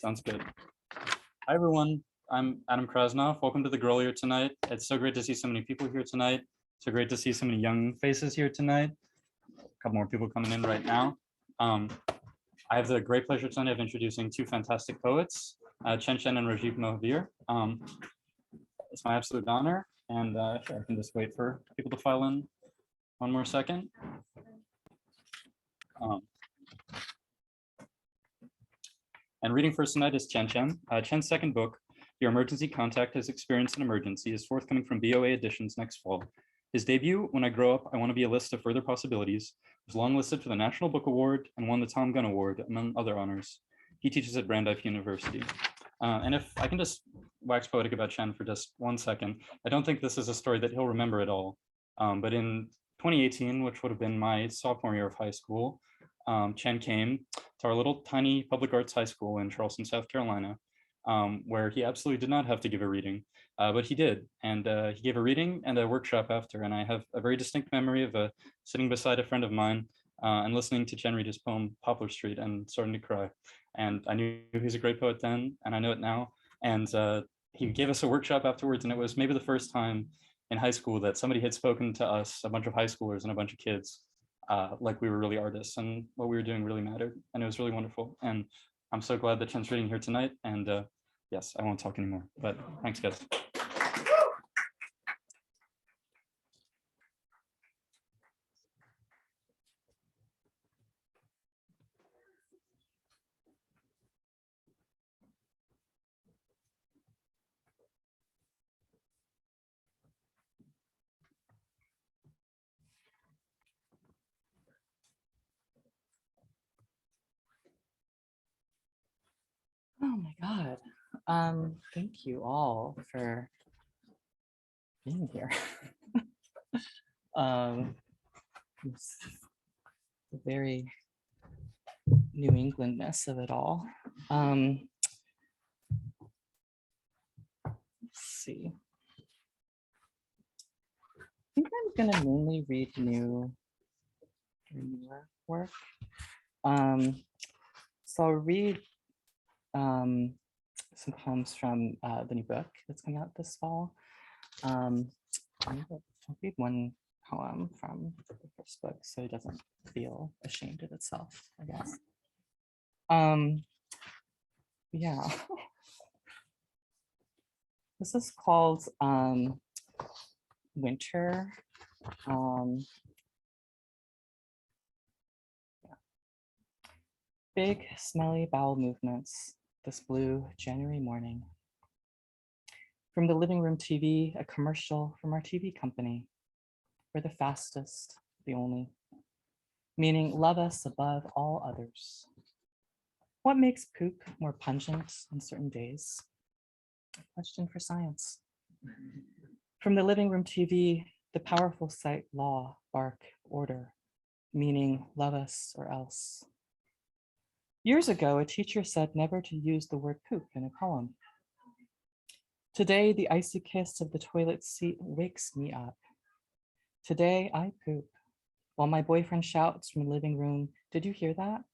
Sounds good. Hi, everyone. I'm Adam Krasnov. Welcome to the Grolier tonight. It's so great to see so many people here tonight. So great to see so many young faces here tonight. A couple more people coming in right now. I have the great pleasure tonight of introducing two fantastic poets, Chen Chen and Rajiv Mohabir. It's my absolute honor, and I can just wait for people to file in one more second. And reading first tonight is Chen Chen. Chen's second book, Your Emergency Contact Has Experienced an Emergency, is forthcoming from BOA Editions next fall. His debut, When I Grow Up, I Want to Be a List of Further Possibilities, was longlisted for the National Book Award and won the Thom Gunn Award, among other honors. He teaches at Brandeis University. And if I can just wax poetic about Chen for just 1 second, I don't think this is a story that he'll remember at all. But in 2018, which would have been my sophomore year of high school, Chen came to our little tiny public arts high school in Charleston, South Carolina, where he absolutely did not have to give a reading, but he did. And he gave a reading and a workshop after. And I have a very distinct memory of sitting beside a friend of mine and listening to Chen read his poem, Poplar Street, and starting to cry. And I knew he was a great poet then, and I know it now. And he gave us a workshop afterwards, and it was maybe the first time in high school that somebody had spoken to us, a bunch of high schoolers and a bunch of kids, like we were really artists and what we were doing really mattered. And it was really wonderful. And I'm so glad that Chen's reading here tonight. And yes, I won't talk anymore, but thanks, guys. Oh my God. Thank you all for being here. It's the very New Englandness of it all. Let's see. I think I'm gonna mainly read newer work. So I'll read some poems from the new book that's coming out this fall. I'll read one poem from the first book so it doesn't feel ashamed of itself, I guess. Yeah. This is called Winter. Big, smelly bowel movements this blue January morning. From the living room TV, a commercial from our TV company. We're the fastest, the only. Meaning love us above all others. What makes poop more pungent on certain days? A question for science. From the living room TV, the powerful sight law, bark, order, meaning love us or else. Years ago, a teacher said never to use the word poop in a poem. Today, the icy kiss of the toilet seat wakes me up. Today, I poop, while my boyfriend shouts from the living room, "Did you hear that?"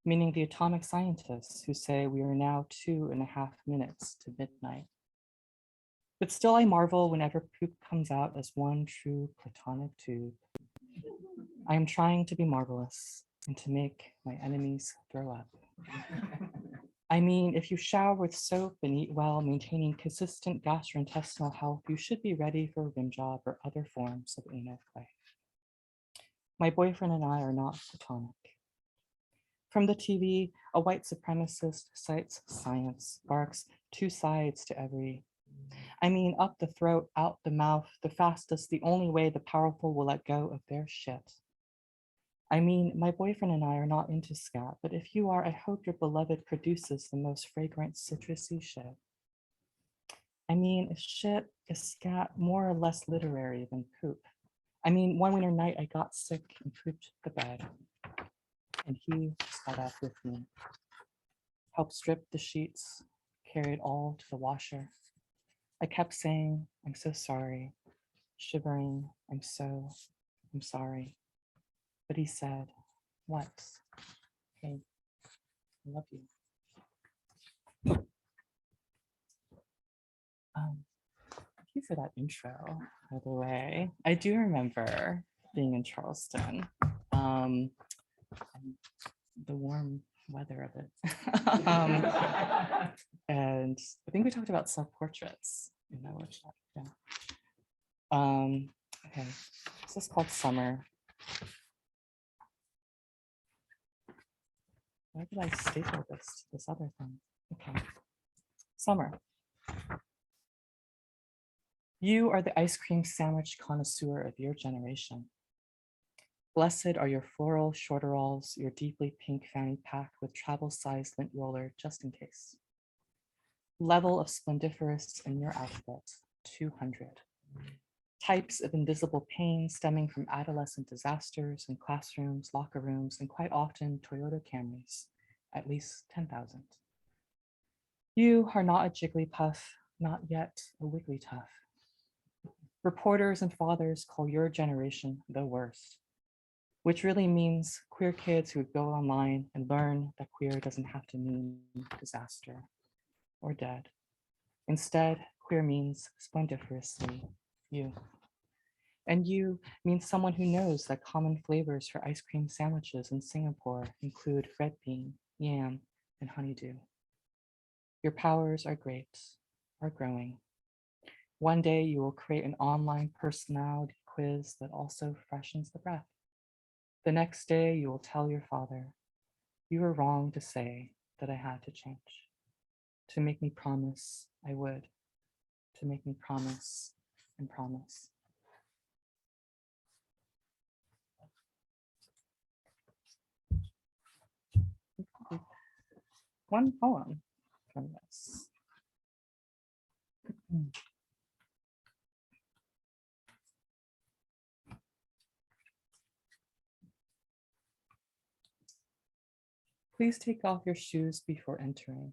Meaning the atomic scientists who say we are now 2.5 minutes to midnight. But still I marvel whenever poop comes out as one true platonic tube. I am trying to be marvelous and to make my enemies throw up. I mean, if you shower with soap and eat well, maintaining consistent gastrointestinal health, you should be ready for a rim job or other forms of anal play. My boyfriend and I are not platonic. From the TV, a white supremacist cites science, barks two sides to every. I mean, up the throat, out the mouth, the fastest, the only way the powerful will let go of their shit. I mean, my boyfriend and I are not into scat, but if you are, I hope your beloved produces the most fragrant citrusy shit. I mean, is shit, is scat more or less literary than poop? I mean, one winter night I got sick and pooped the bed, and he got up with me, helped strip the sheets, carried all to the washer. I kept saying, I'm so sorry, shivering, I'm sorry. But he said, what? Hey, I love you. for that intro, by the way. I do remember being in Charleston. And the warm weather of it. And I think we talked about self-portraits in that workshop. Yeah. Okay, this is called Summer. Why did I staple this to this other thing? Okay. Summer. You are the ice cream sandwich connoisseur of your generation. Blessed are your floral shorteralls, your deeply pink fanny pack with travel-sized lint roller just in case. Level of splendiferous in your outfit, 200. Types of invisible pain stemming from adolescent disasters in classrooms, locker rooms, and quite often Toyota Camrys, at least 10,000. You are not a Jigglypuff, not yet a Wigglytuff. Reporters and fathers call your generation the worst, which really means queer kids who go online and learn that queer doesn't have to mean disaster or dead. Instead, queer means splendiferously you. And you means someone who knows that common flavors for ice cream sandwiches in Singapore include red bean, yam, and honeydew. Your powers are great, are growing. One day you will create an online personality quiz that also freshens the breath. The next day you will tell your father, you were wrong to say that I had to change, to make me promise I would, to make me promise and promise. One poem from this. Please take off your shoes before entering.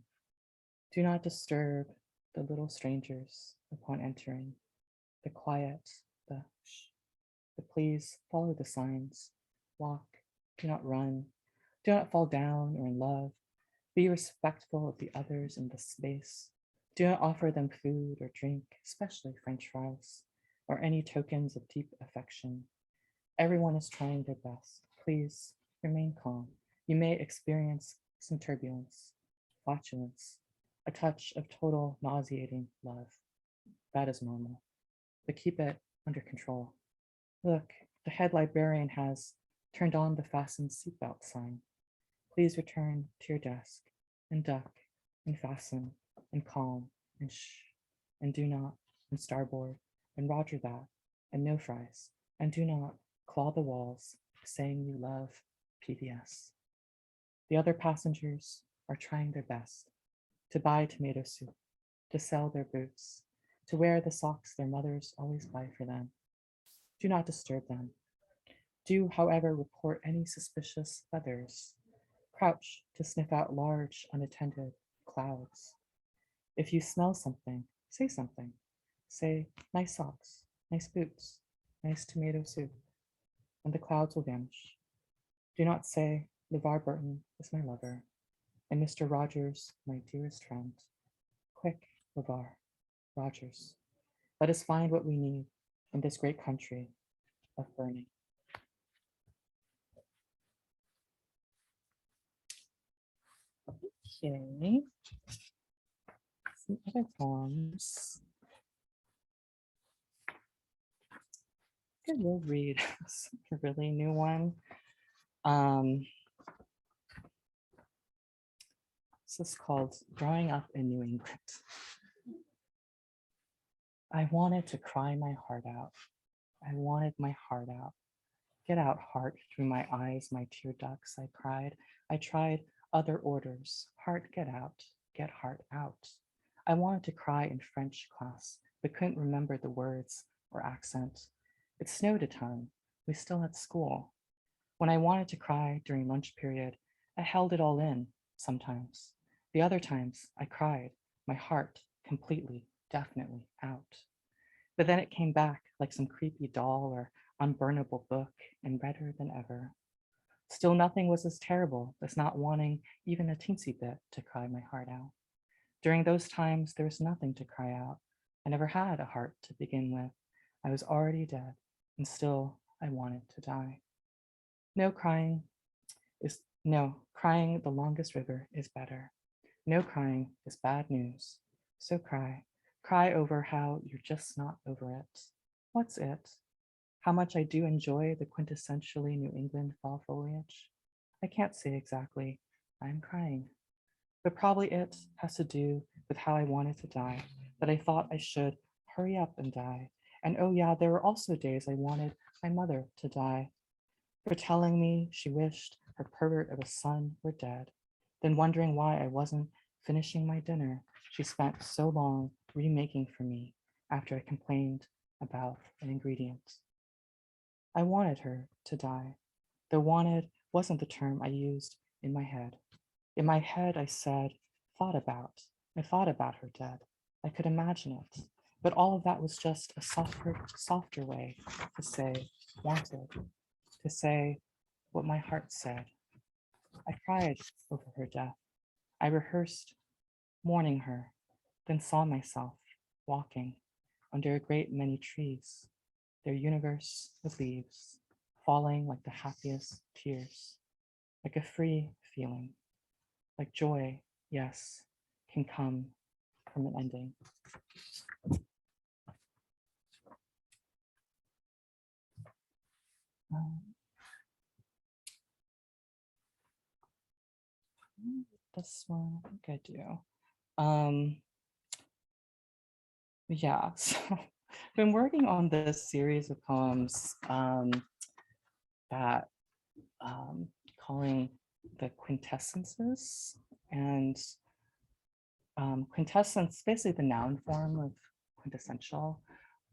Do not disturb the little strangers upon entering. The quiet, the shh, the please follow the signs. Walk, do not run, do not fall down or in love. Be respectful of the others in the space. Do not offer them food or drink, especially French fries, or any tokens of deep affection. Everyone is trying their best. Please remain calm. You may experience some turbulence, flatulence, a touch of total nauseating love. That is normal, but keep it under control. Look, the head librarian has turned on the fasten seatbelt sign. Please return to your desk and duck and fasten and calm and shh and do not and starboard and roger that and no fries and do not claw the walls saying you love PBS. The other passengers are trying their best to buy tomato soup, to sell their boots, to wear the socks their mothers always buy for them. Do not disturb them. Do, however, report any suspicious feathers. Crouch to sniff out large, unattended clouds. If you smell something, say something. Say, nice socks, nice boots, nice tomato soup, and the clouds will vanish. Do not say, LeVar Burton is my lover, and Mr. Rogers, my dearest friend. Quick, LeVar, Rogers. Let us find what we need in this great country of burning. Okay. Some other poems. I will read a really new one. This is called Growing Up in New England. I wanted to cry my heart out. I wanted my heart out. Get out, heart, through my eyes, my tear ducts, I cried. I tried other orders. Heart, get out. Get heart out. I wanted to cry in French class, but couldn't remember the words or accent. It snowed a ton. We still had school. When I wanted to cry during lunch period, I held it all in sometimes. The other times I cried, my heart completely, definitely out. But then it came back like some creepy doll or unburnable book and redder than ever. Still nothing was as terrible as not wanting even a teensy bit to cry my heart out. During those times, there was nothing to cry out, I never had a heart to begin with. I was already dead, and still I wanted to die. No crying crying the longest river is better. No crying is bad news. So cry. Cry over how you're just not over it. What's it? How much I do enjoy the quintessentially New England fall foliage. I can't say exactly. I'm crying. But probably it has to do with how I wanted to die, that I thought I should hurry up and die. And oh yeah, there were also days I wanted my mother to die, for telling me she wished her pervert of a son were dead, then wondering why I wasn't finishing my dinner she spent so long remaking for me after I complained about an ingredient. I wanted her to die, though wanted wasn't the term I used in my head. In my head, I said, thought about. I thought about her dead. I could imagine it. But all of that was just a softer way to say wanted, to say what my heart said. I cried over her death. I rehearsed mourning her, then saw myself walking under a great many trees, their universe with leaves, falling like the happiest tears, like a free feeling, like joy, yes, can come from an ending. This one, I think I do. Yeah, so I've been working on this series of poems that calling the Quintessences, and quintessence, basically the noun form of quintessential,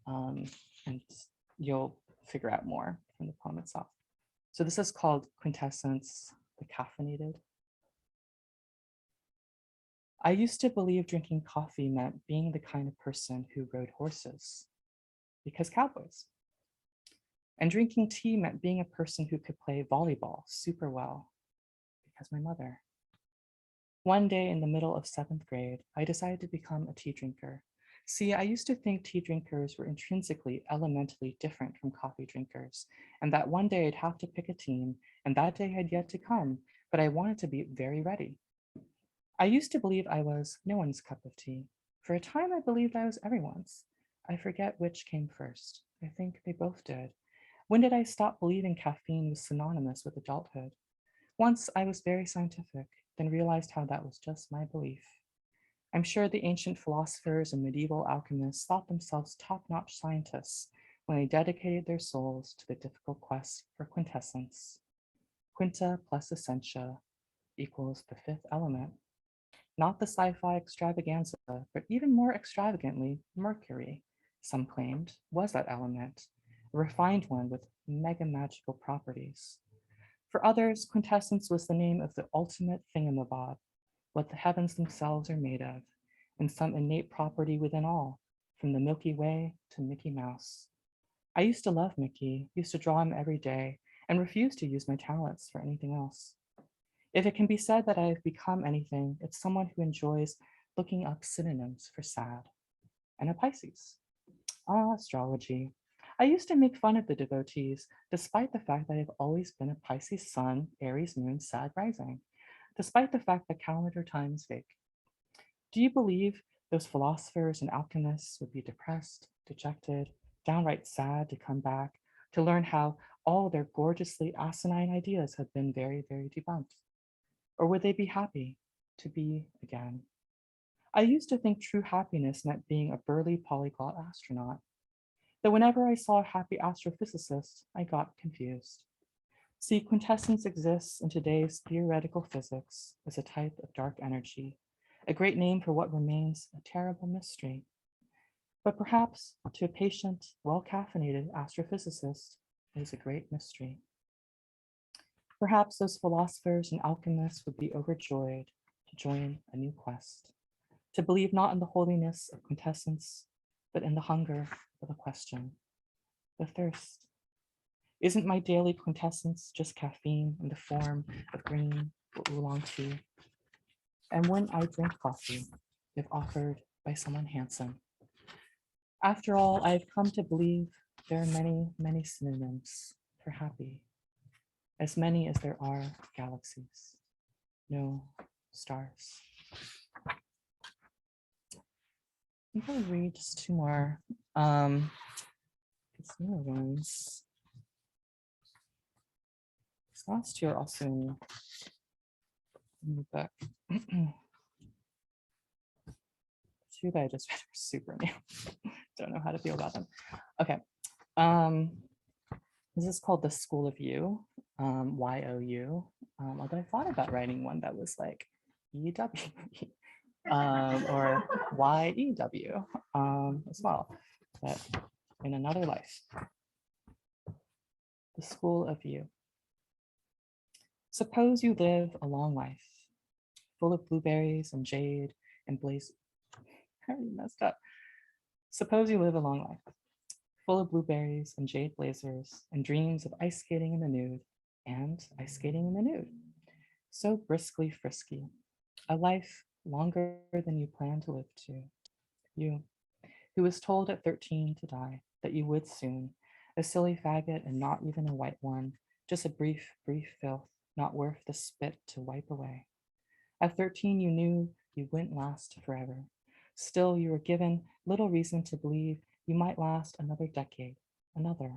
and you'll figure out more from the poem itself. So this is called Quintessence, the Caffeinated. I used to believe drinking coffee meant being the kind of person who rode horses, because cowboys. And drinking tea meant being a person who could play volleyball super well, because my mother. One day in the middle of 7th grade, I decided to become a tea drinker. See, I used to think tea drinkers were intrinsically, elementally different from coffee drinkers, and that one day I'd have to pick a team, and that day had yet to come, but I wanted to be very ready. I used to believe I was no one's cup of tea. For a time, I believed I was everyone's. I forget which came first. I think they both did. When did I stop believing caffeine was synonymous with adulthood? Once I was very scientific, then realized how that was just my belief. I'm sure the ancient philosophers and medieval alchemists thought themselves top-notch scientists when they dedicated their souls to the difficult quest for quintessence. Quinta plus essentia equals the 5th element. Not the sci-fi extravaganza, but even more extravagantly, Mercury, some claimed, was that element, a refined one with mega magical properties. For others, quintessence was the name of the ultimate thingamabob, what the heavens themselves are made of, and some innate property within all, from the Milky Way to Mickey Mouse. I used to love Mickey, used to draw him every day, and refused to use my talents for anything else. If it can be said that I have become anything, it's someone who enjoys looking up synonyms for sad, and a Pisces. Ah, astrology. I used to make fun of the devotees, despite the fact that I've always been a Pisces sun, Aries moon, Sag rising, despite the fact that calendar time is fake. Do you believe those philosophers and alchemists would be depressed, dejected, downright sad to come back, to learn how all their gorgeously asinine ideas have been very, very debunked? Or would they be happy to be again? I used to think true happiness meant being a burly polyglot astronaut, though whenever I saw a happy astrophysicist, I got confused. See, quintessence exists in today's theoretical physics as a type of dark energy, a great name for what remains a terrible mystery. But perhaps to a patient, well-caffeinated astrophysicist, it is a great mystery. Perhaps those philosophers and alchemists would be overjoyed to join a new quest, to believe not in the holiness of quintessence, but in the hunger of a question, the thirst. Isn't my daily quintessence just caffeine in the form of green or oolong tea? And when I drink coffee, if offered by someone handsome, After all, I've come to believe there are many, many synonyms for happy, as many as there are galaxies, no stars. I'm going to read just two more. These newer ones. These last two are also in the book. Two that I just read are super new. Don't know how to feel about them. Okay. This is called The School of You, Y-O-U. Although I thought about writing one that was like E-W, or Y-E-W as well, but in another life. The School of You. Suppose you live a long life, full of blueberries and jade and blaze. I already messed up. Suppose you live a long life, full of blueberries and jade blazers and dreams of ice skating in the nude and ice skating in the nude. So briskly frisky, a life longer than you plan to live to. You, who was told at 13 to die, that you would soon, a silly faggot and not even a white one, just a brief filth, not worth the spit to wipe away. At 13, you knew you wouldn't last forever. Still, you were given little reason to believe you might last another decade, another.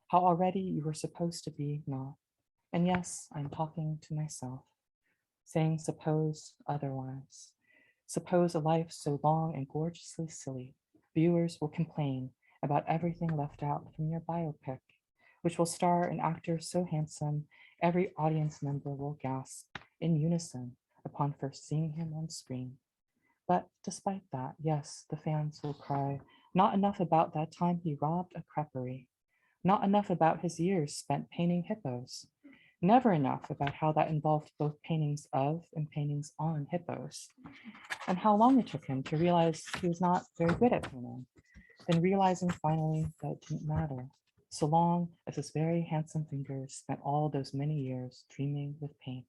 How already you were supposed to be not. And yes, I'm talking to myself, saying suppose otherwise. Suppose a life so long and gorgeously silly, viewers will complain about everything left out from your biopic, which will star an actor so handsome, every audience member will gasp in unison upon first seeing him on screen. But despite that, yes, the fans will cry, not enough about that time he robbed a creperie, not enough about his years spent painting hippos, never enough about how that involved both paintings of and paintings on hippos, and how long it took him to realize he was not very good at painting, then realizing finally that it didn't matter, so long as his very handsome fingers spent all those many years dreaming with paint.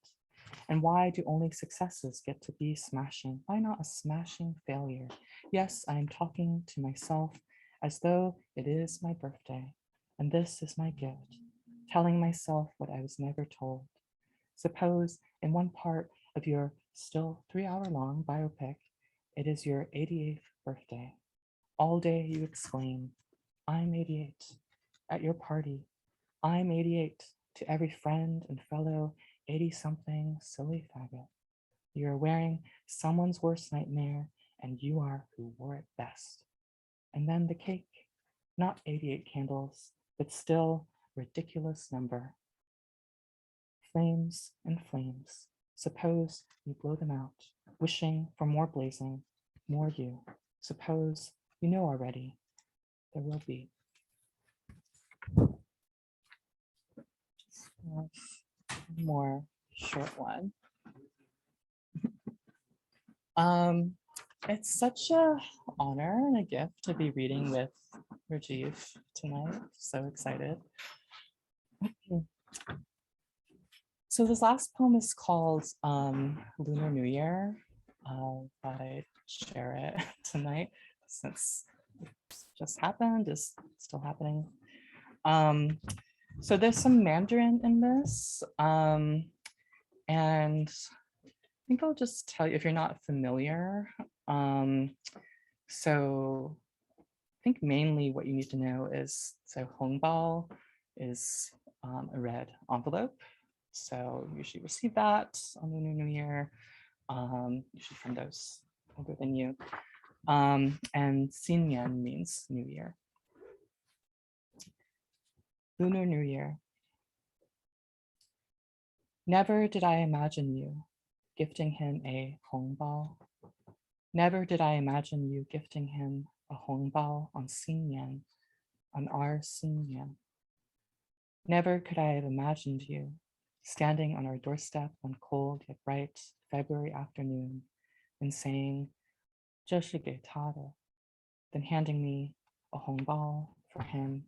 And why do only successes get to be smashing? Why not a smashing failure? Yes, I am talking to myself as though it is my birthday, and this is my gift, telling myself what I was never told. Suppose in one part of your still 3-hour-long biopic, it is your 88th birthday. All day you exclaim, I'm 88. At your party, I'm 88 to every friend and fellow 80-something silly faggot. You're wearing someone's worst nightmare and you are who wore it best. And then the cake, not 88 candles, but still ridiculous number. Flames and flames. Suppose you blow them out, wishing for more blazing, more you. Suppose you know already there will be. One more short one. It's such a honor and a gift to be reading with Rajiv tonight. So excited. So this last poem is called Lunar New Year. Thought I'd share it tonight since it's just happened, is still happening. So there's some Mandarin in this. And I think I'll just tell you if you're not familiar. So I think mainly what you need to know is, so hongbao is a red envelope. So you usually receive that on Lunar New Year, usually from those older than you. And Xinyan means New Year. Lunar New Year. Never did I imagine you gifting him a hongbao. Never did I imagine you gifting him a hongbao on Xinyan, on our Xinyan. Never could I have imagined you standing on our doorstep one cold yet bright February afternoon and saying, 这是给他的, then handing me a hongbao for him.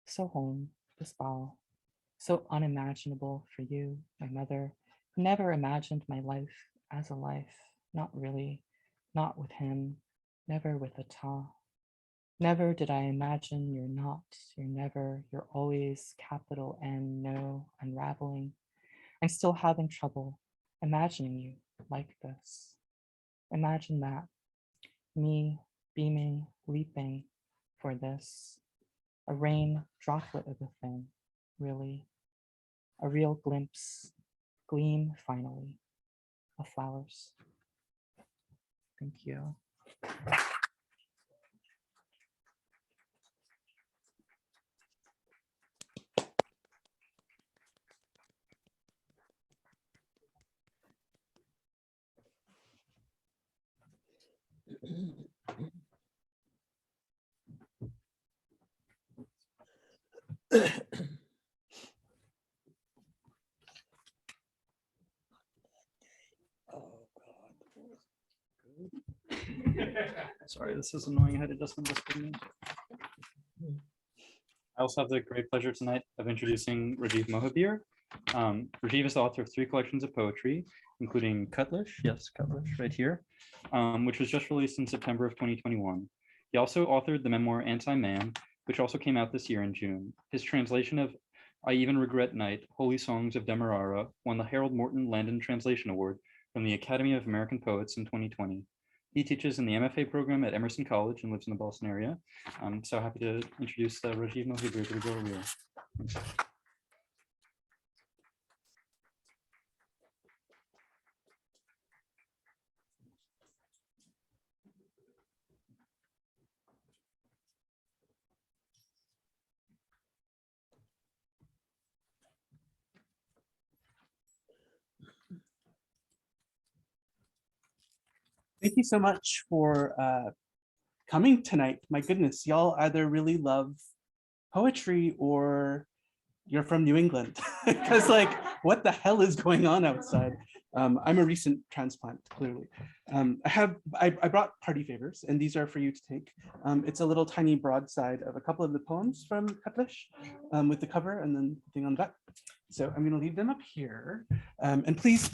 So home, this bao, so unimaginable for you, my mother, who never imagined my life as a life, not really, not with him, never with a ta. Never did I imagine you're not, you're never, you're always, capital N, no, unraveling. I'm still having trouble imagining you like this. Imagine that, me beaming, leaping for this, a rain droplet of a thing, really, a real glimpse, gleam finally, of flowers. Thank you. Sorry, this is annoying. I had to just whisper me. I also have the great pleasure tonight of introducing Rajiv Mohabir. Rajiv is the author of 3 collections of poetry, including Cutlish, yes, Cutlish, right here, which was just released in September of 2021. He also authored the memoir Antiman, which also came out this year in June. His translation of I Even Regret Night, Holi Songs of Demerara won the Harold Morton Landon Translation Award from the Academy of American Poets in 2020. He teaches in the MFA program at Emerson College and lives in the Boston area. I'm so happy to introduce Rajiv Mohabir to the Grolier. Thank you so much for coming tonight. My goodness, y'all either really love poetry or you're from New England. Because like, what the hell is going on outside? I'm a recent transplant, clearly. I brought party favors, and these are for you to take. It's a little tiny broadside of a couple of the poems from Cutlish with the cover and then the thing on the back. So I'm gonna leave them up here. And please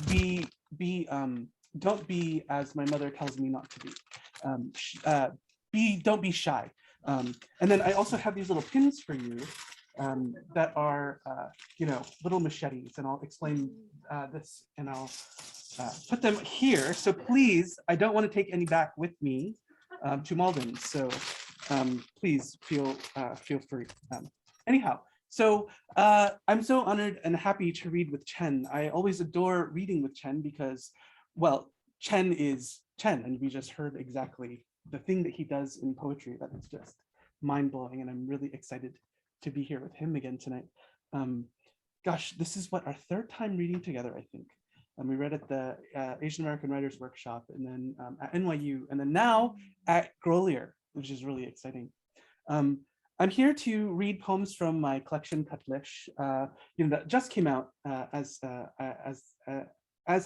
don't be as my mother tells me not to be. Don't be shy. And then I also have these little pins for you that are, little machetes, and I'll explain this, and I'll put them here. So please, I don't want to take any back with me to Malden. So please feel free. Anyhow, so I'm so honored and happy to read with Chen. I always adore reading with Chen because, well, Chen is Chen, and we just heard exactly the thing that he does in poetry that is just mind-blowing, and I'm really excited to be here with him again tonight. Gosh, this is what, our 3rd time reading together, I think. We read at the Asian American Writers Workshop, and then at NYU, and then now at Grolier, which is really exciting. I'm here to read poems from my collection Cutlish, that just came out as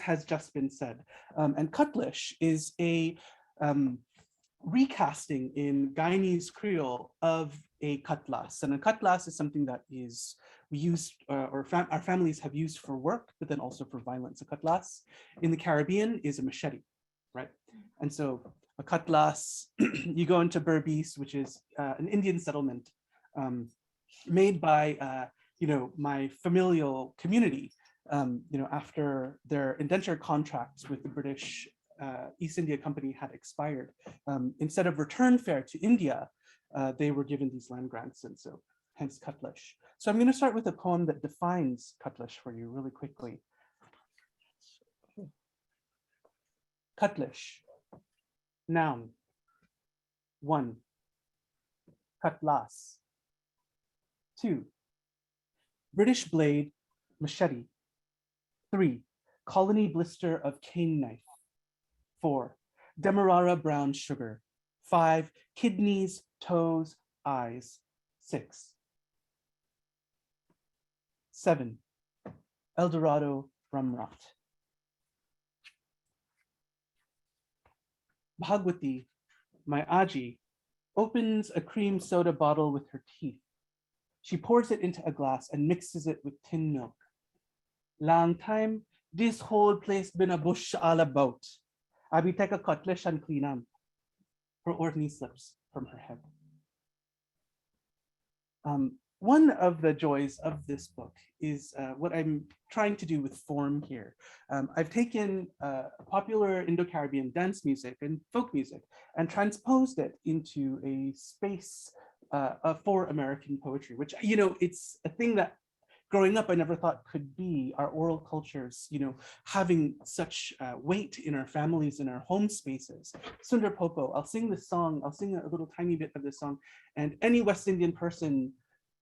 has just been said. And Cutlish is a recasting in Guyanese Creole of a cutlass. And a cutlass is something that is used, our families have used for work, but then also for violence. A cutlass in the Caribbean is a machete, right? And so a cutlass, you go into Berbice, which is an Indian settlement made by, my familial community, after their indenture contracts with the British East India Company had expired. Instead of return fare to India, they were given these land grants, and so hence Cutlish. So I'm going to start with a poem that defines Cutlish for you really quickly. Cutlish. Noun. 1. Cutlass. 2. British blade, machete. 3. Colony blister of cane knife. 4. Demerara brown sugar. 5. Kidneys, toes, eyes. 6. 7. Eldorado rum rot. Bhagwati, my Aji, opens a cream soda bottle with her teeth. She pours it into a glass and mixes it with tin milk. Long time, this whole place been a bush all about. Abi take a cutlash and clean them. Her ordney slips from her head. One of the joys of this book is what I'm trying to do with form here. I've taken popular Indo-Caribbean dance music and folk music and transposed it into a space for American poetry, which, you know, it's a thing that growing up I never thought could be our oral cultures, you know, having such weight in our families, in our home spaces. Sundar Popo, I'll sing this song, I'll sing a little tiny bit of this song, and any West Indian person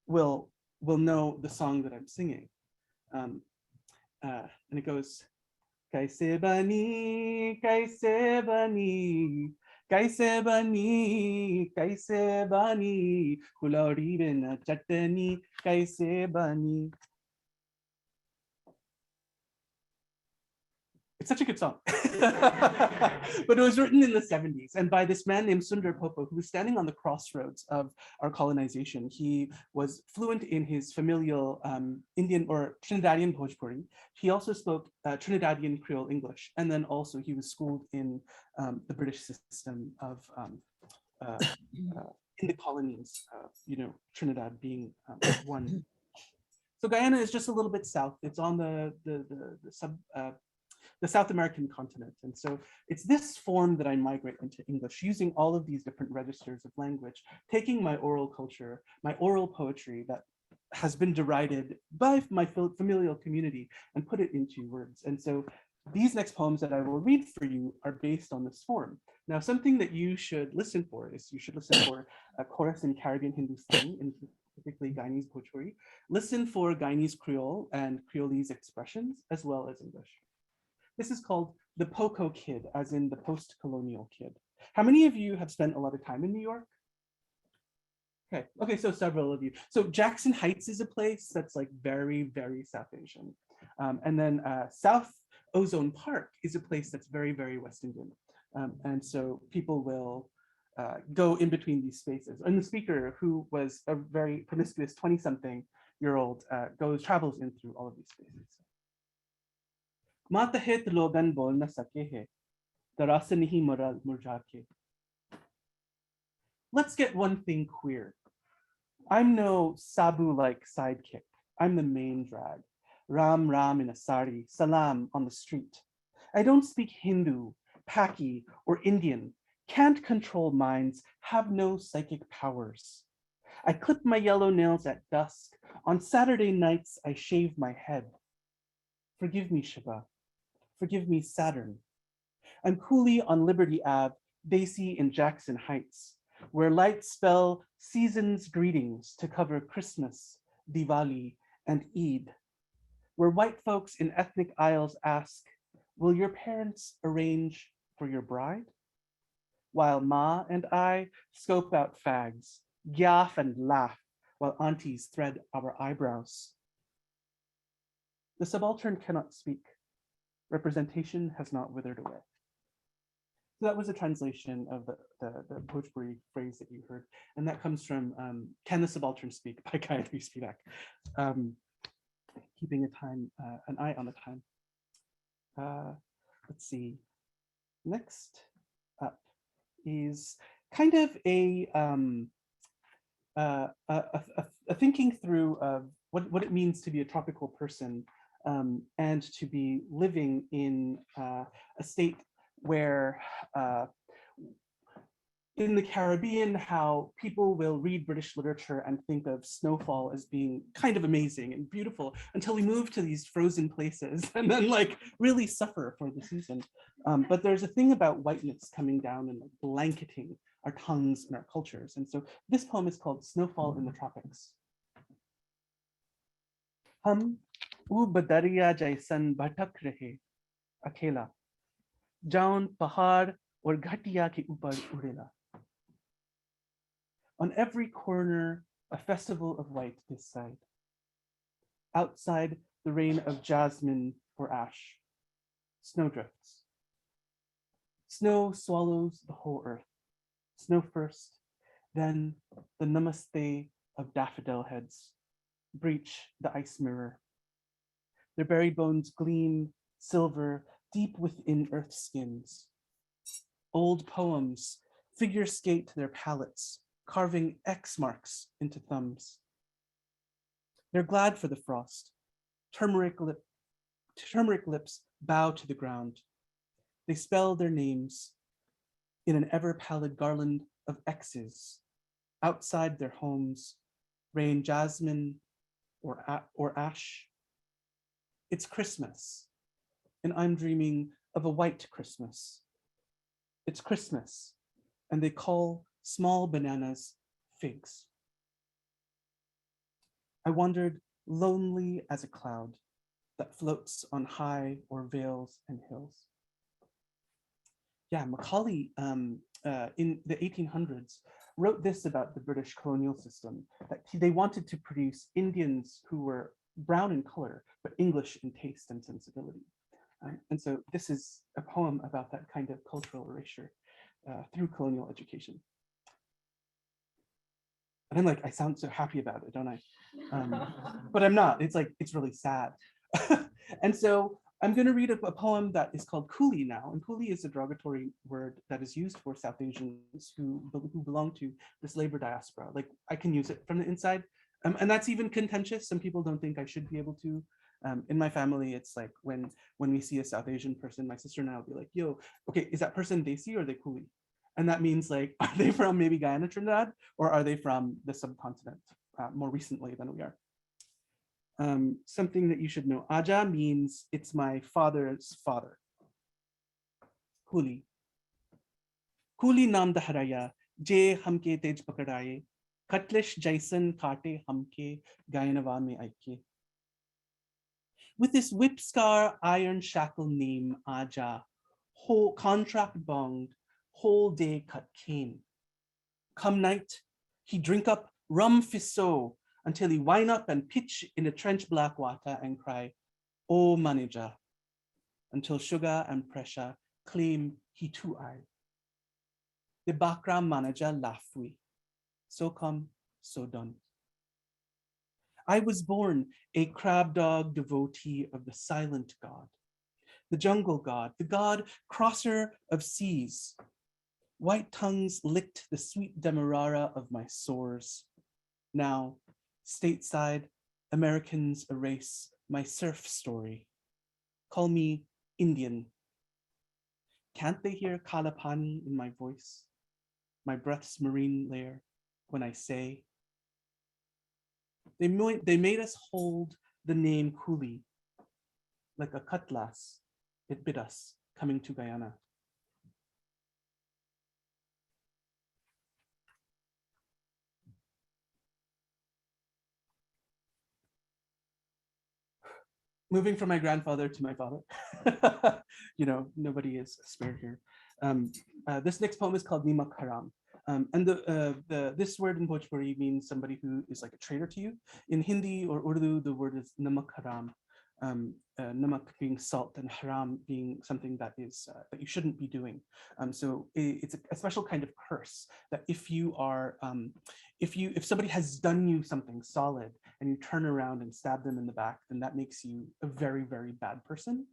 will know the song that I'm singing. And it goes, Kaise bani, kaise bani, kaise bani, kaise bani, kulaudi bina chutney, kaise bani. It's such a good song. But it was written in the 70s and by this man named Sundar Popo, who was standing on the crossroads of our colonization. He was fluent in his familial Indian or Trinidadian Bhojpuri. He also spoke Trinidadian Creole English. And then also he was schooled in the British system of in the colonies, you know, Trinidad being one. So Guyana is just a little bit south. It's on the South American continent. And so it's this form that I migrate into English, using all of these different registers of language, taking my oral culture, my oral poetry that has been derided by my familial community and put it into words. And so these next poems that I will read for you are based on this form. Now, something that you should listen for is you should listen for a chorus in Caribbean Hindustani, and specifically Guyanese Bhojpuri. Listen for Guyanese Creole and Creolese expressions, as well as English. This is called the Poco Kid, as in the post-colonial kid. How many of you have spent a lot of time in New York? Okay, so several of you. So Jackson Heights is a place that's like very, very South Asian. And then South Ozone Park is a place that's very, very West Indian. And so people will go in between these spaces. And the speaker, who was a very promiscuous 20-something-year-old, travels in through all of these spaces. मातहत लोगन बोल न सके है तरह से नहीं मुरझा के. Let's get one thing queer. I'm no Sabu-like sidekick. I'm the main drag. Ram Ram in a sari, salam on the street. I don't speak Hindu, Paki, or Indian. Can't control minds, have no psychic powers. I clip my yellow nails at dusk. On Saturday nights, I shave my head. Forgive me, Shiva. Forgive me, Saturn. I'm coolly on Liberty Ave, Desi in Jackson Heights, where lights spell season's greetings to cover Christmas, Diwali, and Eid, where white folks in ethnic aisles ask, will your parents arrange for your bride? While Ma and I scope out fags, gaff and laugh, while aunties thread our eyebrows. The subaltern cannot speak. Representation has not withered away. So that was a translation of the Bhojpuri phrase that you heard. And that comes from Can the Subaltern Speak by Gayatri Spivak. Keeping an eye on the time. Let's see. Next up is kind of a thinking through of what it means to be a tropical person and to be living in a state where in the Caribbean, how people will read British literature and think of Snowfall as being kind of amazing and beautiful until we move to these frozen places and then like really suffer for the season. But there's a thing about whiteness coming down and like blanketing our tongues and our cultures. And so this poem is called Snowfall in the Tropics. Hum वो बदरिया जैसन भटक रहे अकेला जाऊन पहाड़ और घटिया के ऊपर उड़ेला. On every corner, a festival of white this side. Outside, the rain of jasmine or ash. Snowdrifts. Snow swallows the whole earth. Snow first, then the namaste of daffodil heads. Breach the ice mirror. Their buried bones gleam silver deep within earth skins. Old poems figure skate their palettes, carving X marks into thumbs. They're glad for the frost. Turmeric lips bow to the ground. They spell their names in an ever pallid garland of X's. Outside their homes, rain jasmine or ash. It's Christmas, and I'm dreaming of a white Christmas. It's Christmas, and they call small bananas figs. I wandered lonely as a cloud that floats on high or vales and hills. Yeah, Macaulay in the 1800s wrote this about the British colonial system, that they wanted to produce Indians who were brown in color, but English in taste and sensibility. And so this is a poem about that kind of cultural erasure through colonial education. And I'm like, I sound so happy about it, don't I? But I'm not. It's like, it's really sad. And so I'm going to read a poem that is called Coolie now. And Coolie is a derogatory word that is used for South Asians who belong to this labor diaspora. Like, I can use it from the inside. And that's even contentious. Some people don't think I should be able to. In my family, it's like when we see a South Asian person, my sister and I will be like, yo, okay, is that person Desi or are they Coolie? And that means like, are they from maybe Guyana, Trinidad, or are they from the subcontinent more recently than we are? Something that you should know. Aja means it's my father's father. Holi. Holi naam daharaya, je hamke tej pakadaye, Cutlish jason kate hamke Gayanava me aike. With this whip scar iron shackle name Aja, whole contract bonged, whole day cut cane. Come night, he drink up rum fisso until he wind up and pitch in the trench black water and cry, oh manager, until sugar and pressure claim he too I. The background manager laugh we. So come, so done. I was born a crab dog devotee of the silent God, the jungle God, the God crosser of seas. White tongues licked the sweet Demerara of my sores. Now, stateside, Americans erase my surf story. Call me Indian. Can't they hear Kalapani in my voice? My breath's marine layer when I say. They made us hold the name Coolie. Like a cutlass, it bit us coming to Guyana. Moving from my grandfather to my father. You know, nobody is spared here. This next poem is called Nimak Haram. And this word in Bhojpuri means somebody who is like a traitor to you. In Hindi or Urdu, the word is Namak Haram. Namak being salt and haram being something that is that you shouldn't be doing. So it's a special kind of curse that if you are, if somebody has done you something solid and you turn around and stab them in the back, then that makes you a very, very bad person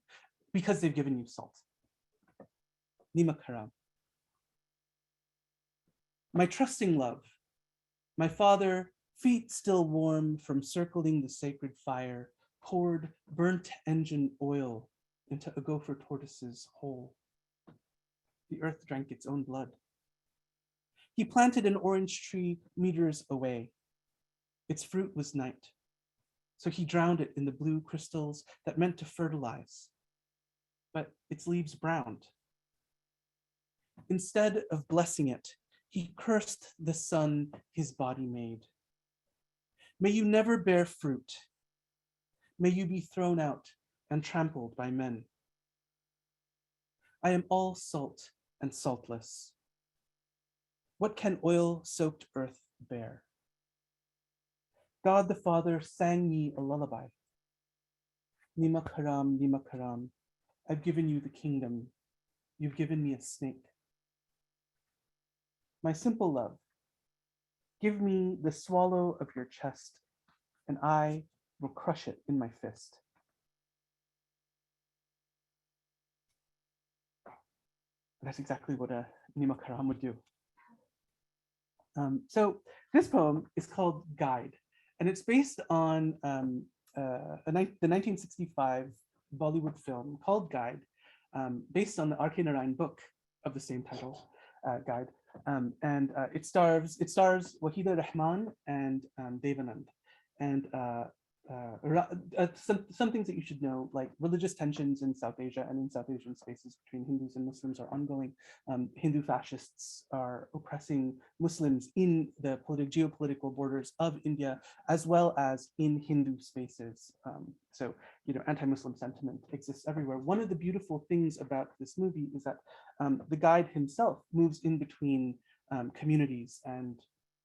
because they've given you salt. Nimak haram. My trusting love, my father, feet still warm from circling the sacred fire, poured burnt engine oil into a gopher tortoise's hole. The earth drank its own blood. He planted an orange tree meters away. Its fruit was night, so he drowned it in the blue crystals that meant to fertilize, but its leaves browned. Instead of blessing it, he cursed the son his body made. May you never bear fruit. May you be thrown out and trampled by men. I am all salt and saltless. What can oil-soaked earth bear? God the Father sang me a lullaby. Nimak haram, I've given you the kingdom. You've given me a snake. My simple love, give me the swallow of your chest, and I will crush it in my fist. That's exactly what a Nimak haram would do. So this poem is called Guide. And it's based on the 1965 Bollywood film called Guide, based on the R.K. Narayan book of the same title, Guide. It stars Wahida Rahman and Devanand. And some things that you should know, like religious tensions in South Asia and in South Asian spaces between Hindus and Muslims are ongoing. Hindu fascists are oppressing Muslims in the geopolitical borders of India, as well as in Hindu spaces. So, anti-Muslim sentiment exists everywhere. One of the beautiful things about this movie is that the guide himself moves in between communities. And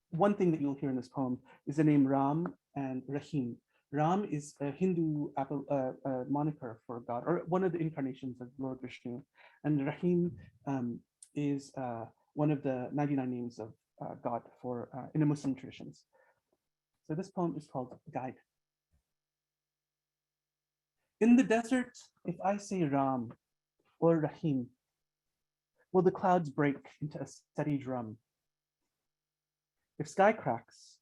one thing that you'll hear in this poem is the name Ram and Rahim. Ram is a Hindu moniker for God, or one of the incarnations of Lord Vishnu. And Rahim is one of the 99 names of God in the Muslim traditions. So this poem is called Guide. In the desert, if I say Ram or Rahim, will the clouds break into a steady drum? If sky cracks,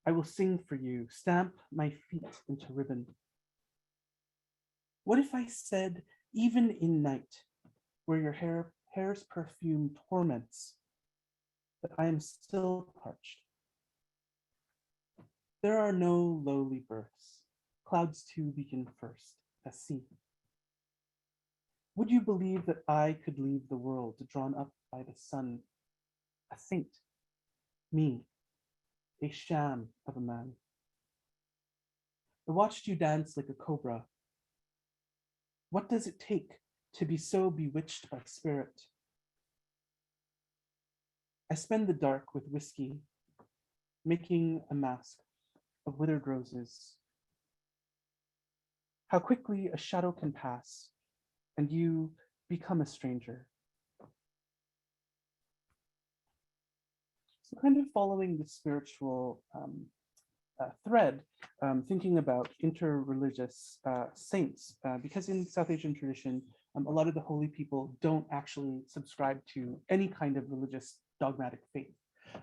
I will sing for you, stamp my feet into ribbon. What if I said, even in night, where your hair's perfume torments, that I am still parched? There are no lowly births. Clouds too begin first, a sea. Would you believe that I could leave the world drawn up by the sun, a saint, me, a sham of a man? I watched you dance like a cobra. What does it take to be so bewitched by spirit? I spend the dark with whiskey, making a mask of withered roses. How quickly a shadow can pass and you become a stranger. So kind of following the spiritual thread, thinking about interreligious saints, because in South Asian tradition, a lot of the holy people don't actually subscribe to any kind of religious dogmatic faith.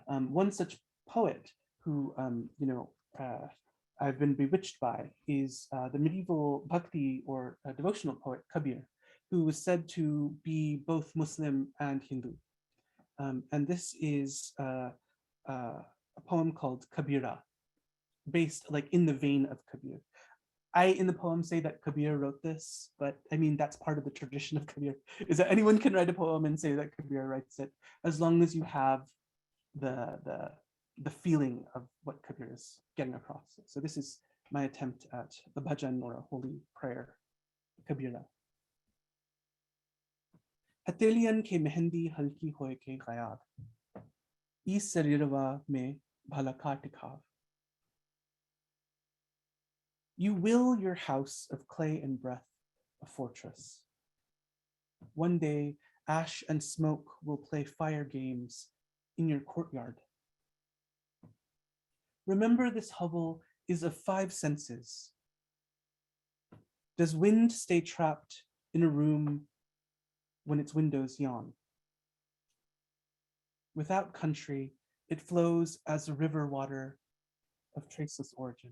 One such poet who, I've been bewitched by is the medieval bhakti or devotional poet Kabir, who was said to be both Muslim and Hindu. And this is a poem called Kabira, based like in the vein of Kabir. I, in the poem, say that Kabir wrote this, but I mean, that's part of the tradition of Kabir, is that anyone can write a poem and say that Kabir writes it, as long as you have the feeling of what Kabir is getting across. So this is my attempt at the bhajan, or a holy prayer, Kabira. Hatelian ke mehendi halki hoye ke ghayab, is sarirwa mein bhalaka tikhav. You will your house of clay and breath a fortress. One day, ash and smoke will play fire games in your courtyard. Remember, this hovel is of 5 senses. Does wind stay trapped in a room when its windows yawn? Without country, it flows as a river water of traceless origin.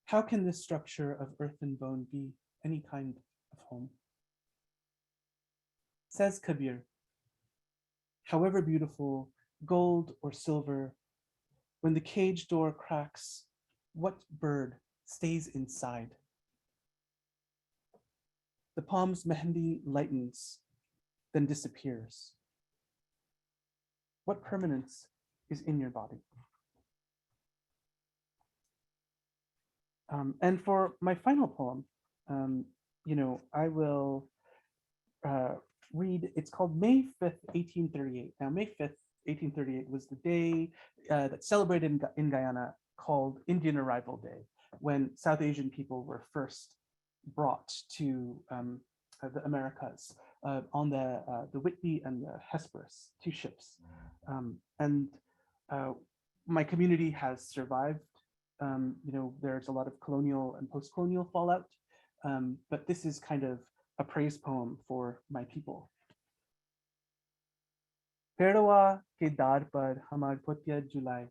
How can this structure of earth and bone be any kind of home? Says Kabir, however beautiful, gold or silver, when the cage door cracks, what bird stays inside? The palm's mehendi lightens, then disappears. What permanence is in your body? And for my final poem, I will read, it's called May 5th, 1838. Now, May 5th, 1838 was the day that's celebrated in Guyana called Indian Arrival Day, when South Asian people were first brought to the Americas on the Whitby and the Hesperus, 2 ships. My community has survived. There's a lot of colonial and post-colonial fallout, but this is kind of a praise poem for my people. Perwa ke dar par hamar putya Julai,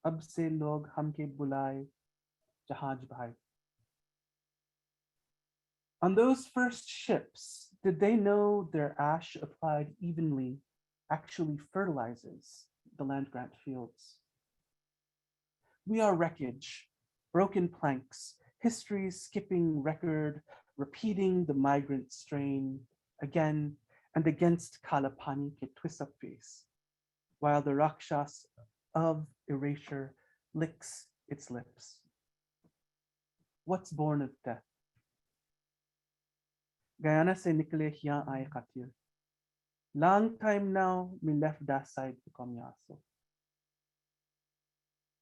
ab se log humke bulai, jahaj bhai. On those first ships, did they know their ash applied evenly actually fertilizes the land grant fields? We are wreckage, broken planks, history's skipping record, repeating the migrant strain again and against Kalapani ke twist up face, while the Rakshas of erasure licks its lips. What's born of death? Guyana se nikle hiyan aaye khatir. Long time now, me left that side to come yaso.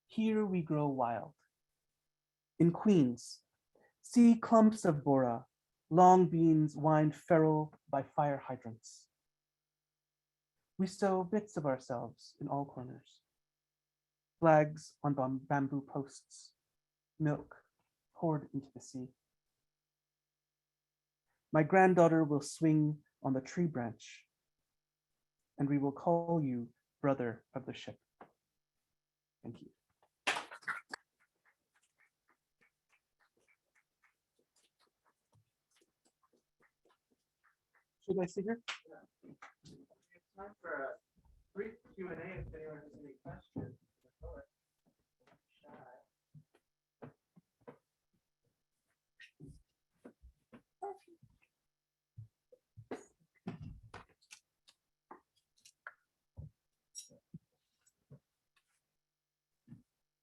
Here we grow wild. In Queens, see clumps of bora, long beans wind feral by fire hydrants. We sow bits of ourselves in all corners. Flags on bamboo posts, milk poured into the sea. My granddaughter will swing on the tree branch, and we will call you brother of the ship. Thank you. Should I sit here? It's time for a brief Q&A if anyone has any questions.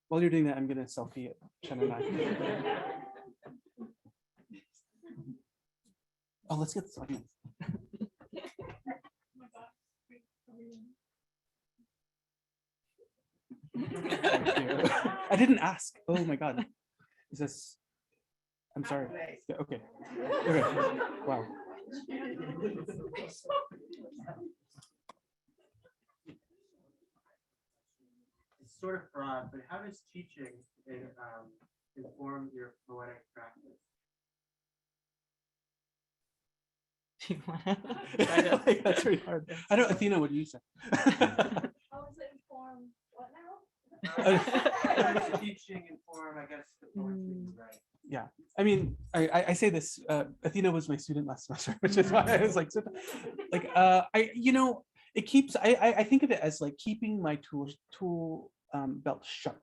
While you're doing that, I'm gonna selfie it, Chen and I. Oh, let's get this audience. Thank you. I didn't ask. Oh my God. Is this? I'm sorry. Yeah, okay. Okay. Wow. It's sort of broad, but how does teaching inform your poetic practice? Like, that's really hard. I don't, Athena, what do you say? How does it inform what now? How does teaching inform, I guess, the poetry you write? Yeah, I mean, I say this, Athena was my student last semester, which is why I was like, it keeps, I think of it as like keeping my tool belt sharp.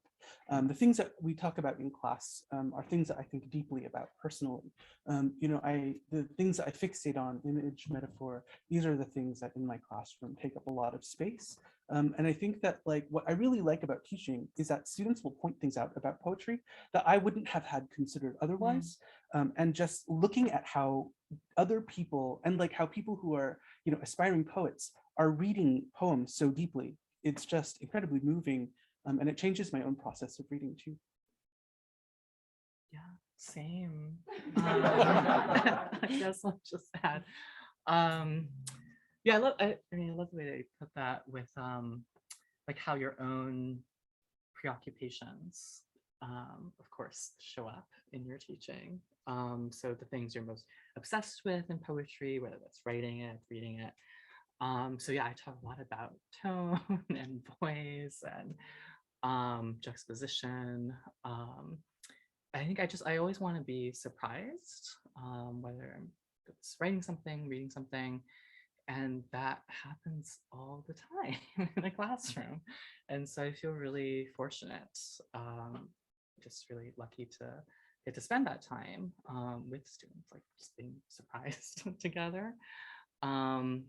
The things that we talk about in class are things that I think deeply about personally. The things that I fixate on, image, metaphor, these are the things that in my classroom take up a lot of space. And I think that like what I really like about teaching is that students will point things out about poetry that I wouldn't have had considered otherwise. And just looking at how other people and like how people who are, aspiring poets are reading poems so deeply, it's just incredibly moving. And it changes my own process of reading too. Yeah, same. I guess I'll just add. Yeah, I love the way that you put that with like how your own preoccupations, of course, show up in your teaching. So the things you're most obsessed with in poetry, whether that's writing it, reading it. So yeah, I talk a lot about tone and voice and juxtaposition. I think I always want to be surprised, whether it's writing something, reading something, and that happens all the time in the classroom. And so I feel really fortunate, just really lucky to get to spend that time with students, like just being surprised together, and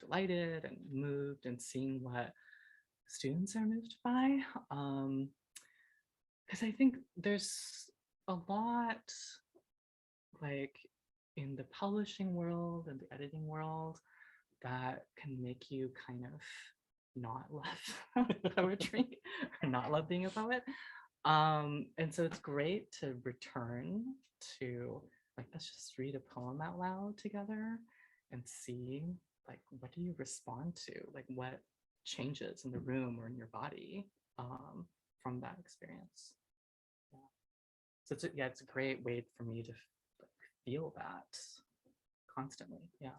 delighted and moved and seeing what students are moved by, because I think there's a lot like in the publishing world and the editing world that can make you kind of not love poetry or not love being a poet, and so it's great to return to like, let's just read a poem out loud together and see like what do you respond to, like what changes in the room or in your body from that experience. Yeah. So it's a great way for me to feel that constantly. Yeah.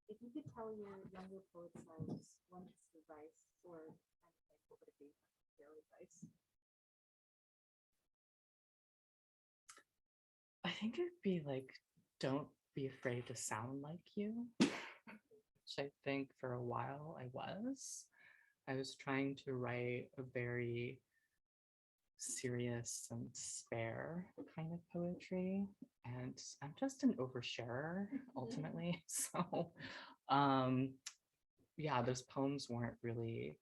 If you could tell your younger poet selves one piece of advice or anything, what would it be? Your advice? I think it'd be like, don't be afraid to sound like you, which I think for a while I was. I was trying to write a very serious and spare kind of poetry, and I'm just an oversharer ultimately. So yeah, those poems weren't really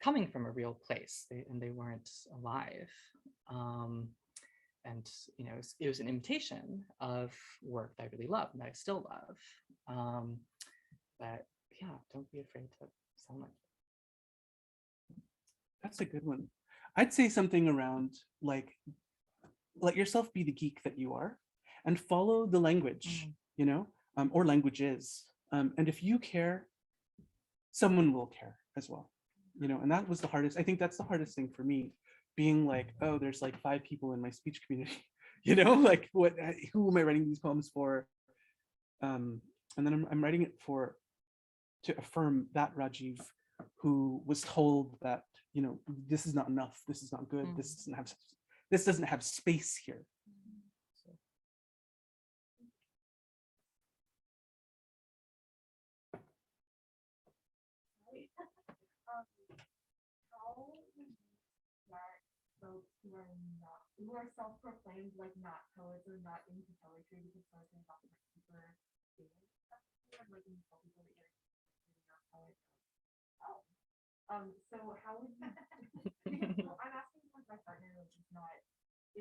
coming from a real place, and they weren't alive. And it was an imitation of work that I really love and that I still love. But yeah, don't be afraid to sound like it. That's a good one. I'd say something around like, let yourself be the geek that you are and follow the language, or languages. And if you care, someone will care as well, and that was the hardest. I think that's the hardest thing for me, being like, oh, there's like 5 people in my speech community, like who am I writing these poems for? And then I'm writing it to affirm that Rajiv, who was told that, this is not enough, this is not good, this doesn't have space here. So. How would you start folks who are self-proclaimed like not poets or not into poetry, because poetry is often like super famous, like when you tell people that you're not a poet? Oh. So how would you, because I'm asking because my partner is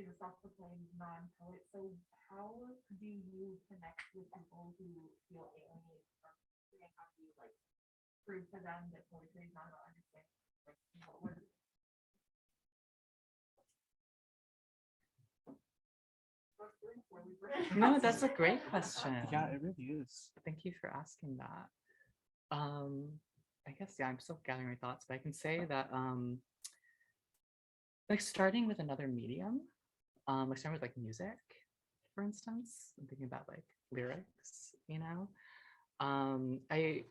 a self-proclaimed non-poet, so how do you connect with people who feel alienated from poetry, and how do you like prove to them that poetry is not about understanding, like what would No, that's a great question. Yeah, it really is. Thank you for asking that. I guess, yeah, I'm still gathering my thoughts, but I can say that like starting with another medium, like starting with like music, for instance, I'm thinking about like lyrics, I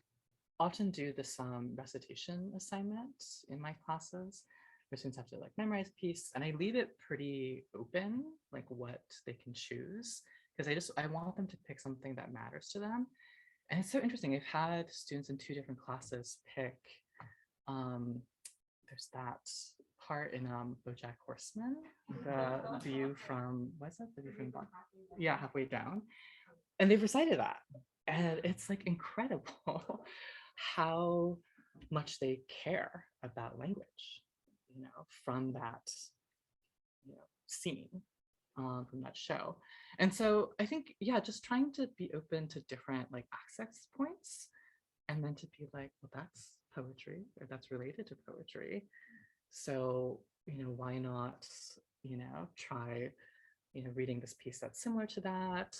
often do this recitation assignment in my classes where students have to like memorize a piece, and I leave it pretty open, like what they can choose, because I want them to pick something that matters to them. And it's so interesting. I've had students in 2 different classes pick, there's that part in BoJack Horseman, the view from, what's that? The view from, yeah, halfway down. And they've recited that. And it's like incredible how much they care about language, from that, scene, from that show. And so I think, yeah, just trying to be open to different like access points, and then to be like, well, that's poetry, or that's related to poetry. So, why not, try, reading this piece that's similar to that,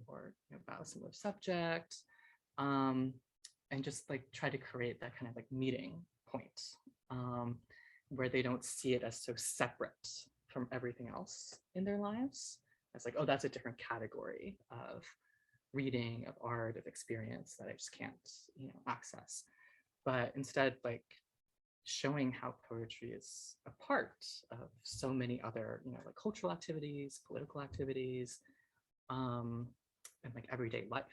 or about a similar subject, and just like try to create that kind of like meeting point, where they don't see it as so separate from everything else in their lives. It's like, oh, that's a different category of reading, of art, of experience that I just can't, access. But instead, like showing how poetry is a part of so many other, like cultural activities, political activities, and like everyday life.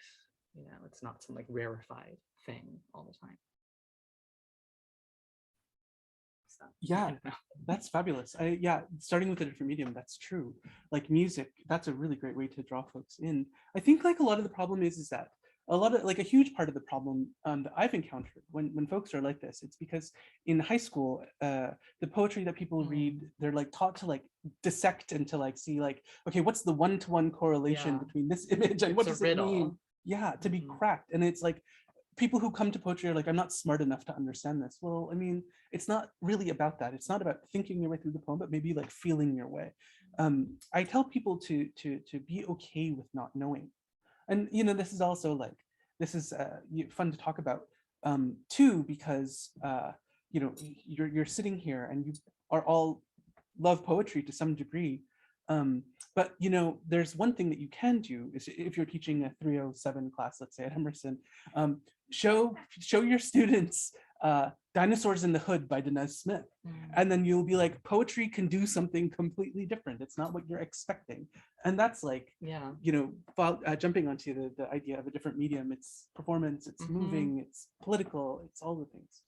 It's not some like rarefied thing all the time. So, yeah, that's fabulous. Starting with a different medium, that's true. Like music, that's a really great way to draw folks in. I think like a lot of the problem is that a huge part of the problem that I've encountered when folks are like this, it's because in high school, the poetry that people read, they're like taught to like dissect and to like see like, okay, what's the one-to-one correlation between this image and what does it mean? Yeah, to be cracked. And it's like, people who come to poetry are like, I'm not smart enough to understand this. Well, I mean, it's not really about that. It's not about thinking your way through the poem, but maybe like feeling your way. I tell people to be okay with not knowing. And, this is also like, this is fun to talk about too, because, you're sitting here and you are all love poetry to some degree. But you know, there's one thing that you can do is if you're teaching a 307 class, let's say at Emerson, show your students Dinosaurs in the Hood by Dinesh Smith. And then you'll be like, poetry can do something completely different. It's not what you're expecting. And that's like, Yeah. you know, jumping onto the idea of a different medium. It's performance, it's moving, it's political, it's all the things.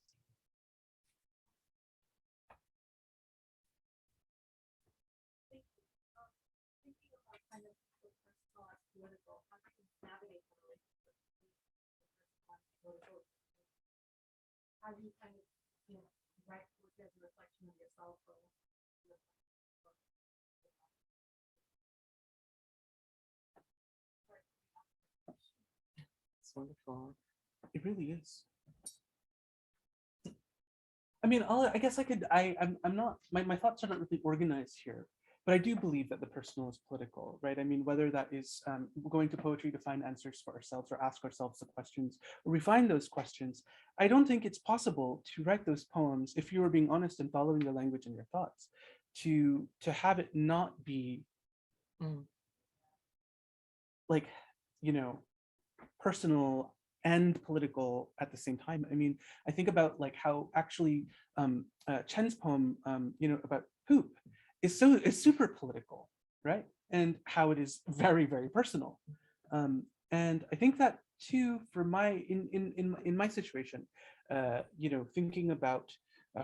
Thinking about kind of the personal as political, how do you navigate the relationship between the personal and political? How do you kind of, you know, write work as a reflection of yourself or It's wonderful. It really is. I mean, I guess I could, I'm not, my thoughts are not really organized here, but I do believe that the personal is political, right? I mean, whether that is going to poetry to find answers for ourselves or ask ourselves the questions, or refine those questions, I don't think it's possible to write those poems, if you were being honest and following the language in your thoughts, to have it not be like, you know, personal and political at the same time. I mean, I think about like how actually Chen's poem, you know, about poop is super political, right? And how it is very, very personal. And I think that too, for my in my situation, you know, thinking about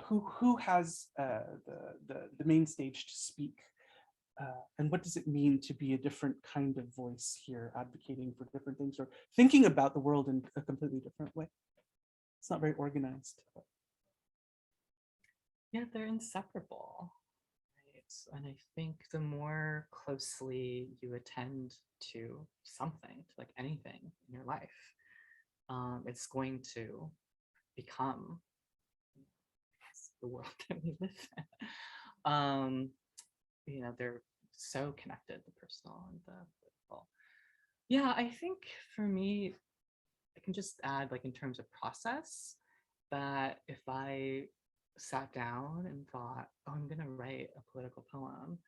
who has the main stage to speak. And what does it mean to be a different kind of voice here, advocating for different things or thinking about the world in a completely different way? It's not very organized. But. Yeah, they're inseparable, right? And I think the more closely you attend to something, to like anything in your life, it's going to become the world that we live in. You know, they're so connected, the personal and the political. Yeah, I think for me, I can just add, like in terms of process, that if I sat down and thought, oh, I'm gonna write a political poem,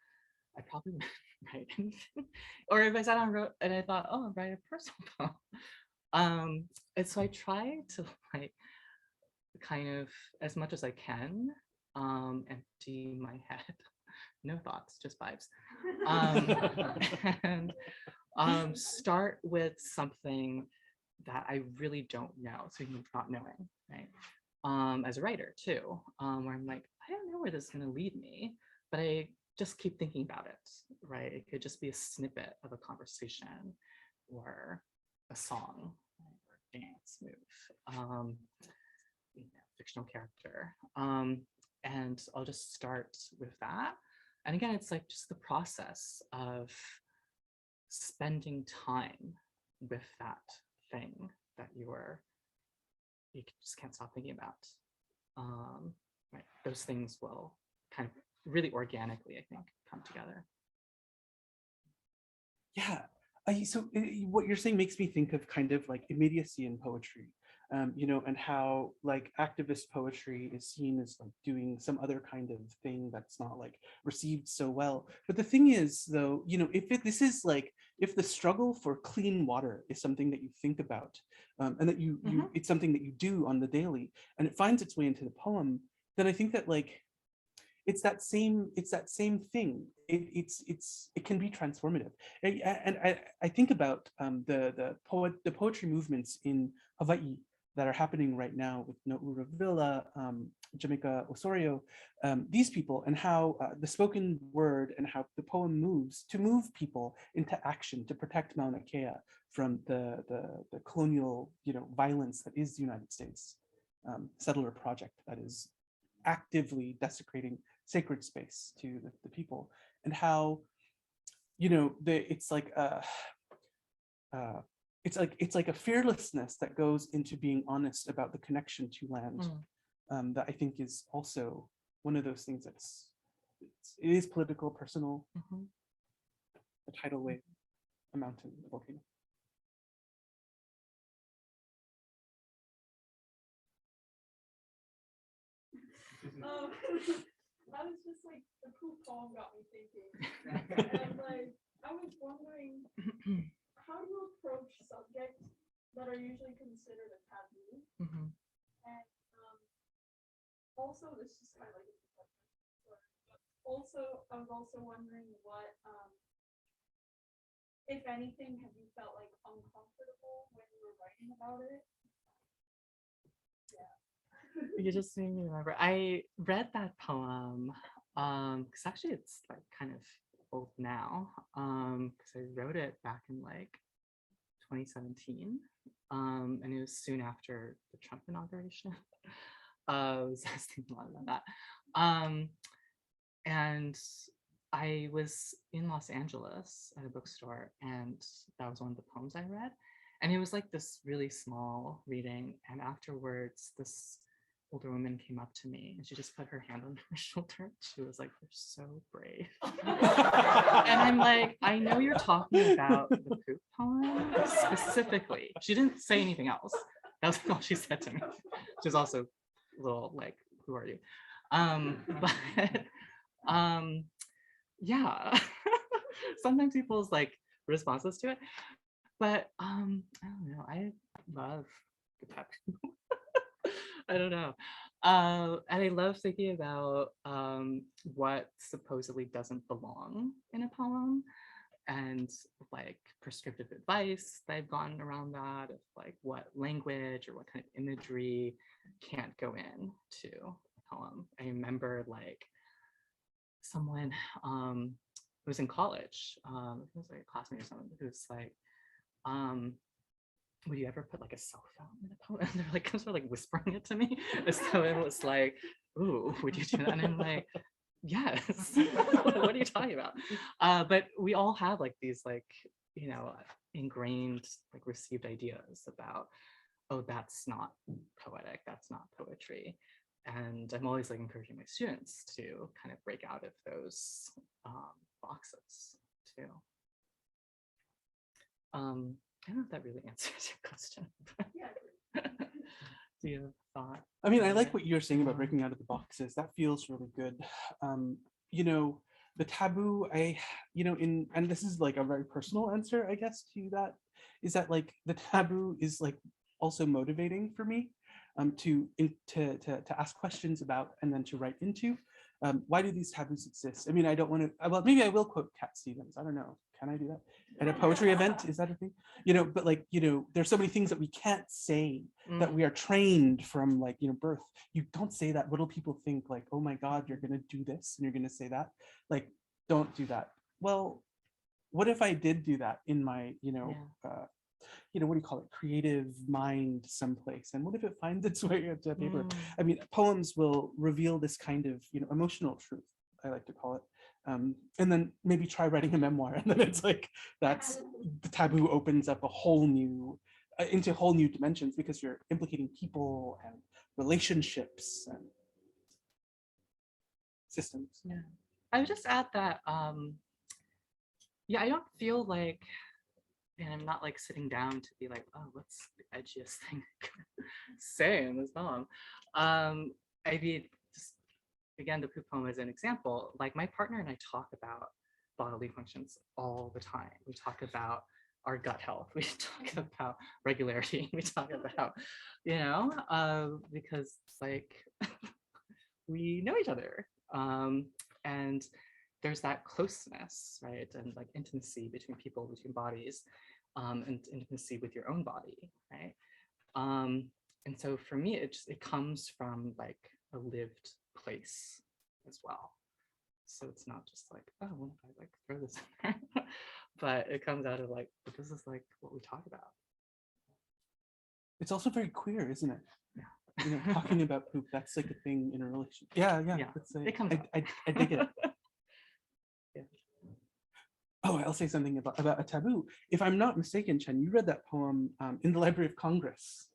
I probably wouldn't write anything. Or if I sat down and wrote and I thought, oh, I'll write a personal poem. And so I try to like kind of, as much as I can, empty my head. No thoughts, just vibes. And start with something that I really don't know, so you're not knowing, right? As a writer too, where I'm like, I don't know where this is gonna lead me, but I just keep thinking about it, right? It could just be a snippet of a conversation or a song, right? Or a dance move, you know, fictional character. And I'll just start with that. And again, it's like just the process of spending time with that thing that you just can't stop thinking about. Right, those things will kind of really organically, I think, come together. Yeah, so what you're saying makes me think of kind of like immediacy in poetry. You know, and how like activist poetry is seen as like doing some other kind of thing that's not like received so well. But the thing is, though, you know, this is like, if the struggle for clean water is something that you think about, and that it's something that you do on the daily, and it finds its way into the poem, then I think that like it's that same thing. It can be transformative. And I think about the poetry movements in Hawaii that are happening right now with Noura Villa, Jamaica Osorio, these people, and how the spoken word and how the poem moves to move people into action to protect Mauna Kea from the colonial, you know, violence that is the United States settler project that is actively desecrating sacred space to the people, and how, you know, it's like a fearlessness that goes into being honest about the connection to land, that I think is also one of those things that's it is political, personal, a tidal wave, a mountain, a volcano. I was just like, the poop poem got me thinking. And like, I was wondering, how do you approach subjects that are usually considered a taboo? Mhm. And also, this is kind of like, but also, I was also wondering what, if anything, have you felt like uncomfortable when you were writing about it? You just made me remember. I read that poem because actually it's like kind of old now because I wrote it back in like 2017 and it was soon after the Trump inauguration. I was thinking a lot about that. And I was in Los Angeles at a bookstore and that was one of the poems I read. And it was like this really small reading. And afterwards, this older woman came up to me and she just put her hand on my shoulder. She was like, "You're so brave." And I'm like, "I know you're talking about the poop poem specifically." She didn't say anything else. That was all she said to me. She was also a little like, "Who are you?" But yeah, sometimes people's like responses to it. But I don't know. I love the tattoo. I don't know. And I love thinking about what supposedly doesn't belong in a poem and like prescriptive advice that I've gotten around that of like what language or what kind of imagery can't go in to a poem. I remember like someone who was in college, it was like a classmate or someone who was like, would you ever put like a cell phone in a poem? And they're like sort of like whispering it to me. So it was like, "Ooh, would you do that?" And I'm like, "Yes." What are you talking about? But we all have like these like, you know, ingrained like received ideas about, oh, that's not poetic, that's not poetry. And I'm always like encouraging my students to kind of break out of those boxes too. I don't know if that really answers your question. Yeah. Do you have a thought? I mean, I like what you're saying about breaking out of the boxes. That feels really good. You know, the taboo, and this is like a very personal answer, I guess, to that, is that like the taboo is like also motivating for me to ask questions about and then to write into. Why do these taboos exist? I mean, I don't want to, well, maybe I will quote Cat Stevens. I don't know. Can I do that? At a poetry event? Is that a thing? You know, but like, you know, there's so many things that we can't say that we are trained from like, you know, birth. You don't say that. What do people think? Like, oh my God, you're going to do this and you're going to say that? Like, don't do that. Well, what if I did do that in my, you know, what do you call it? Creative mind someplace. And what if it finds its way into paper? I mean, poems will reveal this kind of, you know, emotional truth, I like to call it. And then maybe try writing a memoir. And then it's like, that's the taboo opens up a whole new, into whole new dimensions because you're implicating people and relationships and systems. Yeah. I would just add that, yeah, I don't feel like, and I'm not like sitting down to be like, oh, what's the edgiest thing I could say in this poem? I mean, just again, the poop poem as an example, like my partner and I talk about bodily functions all the time. We talk about our gut health. We talk about regularity. We talk about, you know, because like we know each other. And there's that closeness, right? And like intimacy between people, between bodies, and intimacy with your own body, right? And so for me, it comes from like a lived place as well. So it's not just like, oh, well, I like throw this in there, but it comes out of like, this is like what we talk about. It's also very queer, isn't it? Yeah. You know, talking about poop, that's like a thing in a relationship. Yeah. It comes I dig it. Yeah. Oh, I'll say something about a taboo. If I'm not mistaken, Chen, you read that poem in the Library of Congress